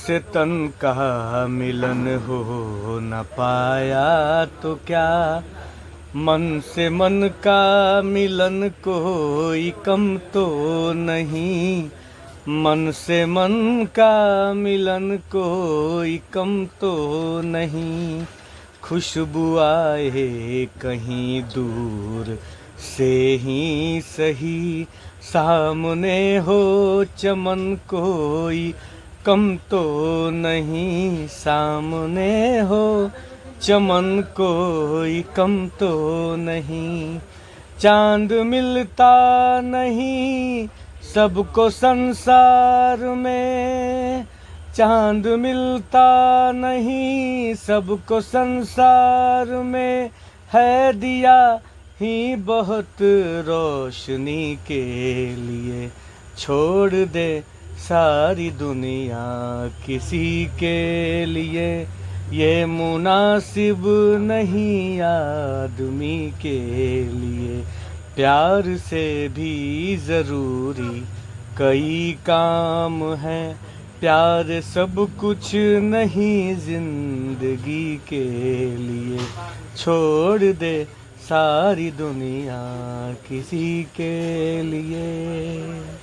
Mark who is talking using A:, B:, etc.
A: से तन का मिलन हो न पाया तो क्या, मन से मन का मिलन कोई कम तो नहीं, मन से मन का मिलन कोई कम तो नहीं। खुशबू आए कहीं दूर से ही सही, सामने हो चमन कोई कम तो नहीं, सामने हो चमन कोई कम तो नहीं। चांद मिलता नहीं सबको संसार में, चांद मिलता नहीं सबको संसार में, है दिया ही बहुत रोशनी के लिए, छोड़ दे सारी दुनिया किसी के लिए, ये मुनासिब नहीं आदमी के लिए। प्यार से भी ज़रूरी कई काम हैं, प्यार सब कुछ नहीं जिंदगी के लिए, छोड़ दे सारी दुनिया किसी के लिए।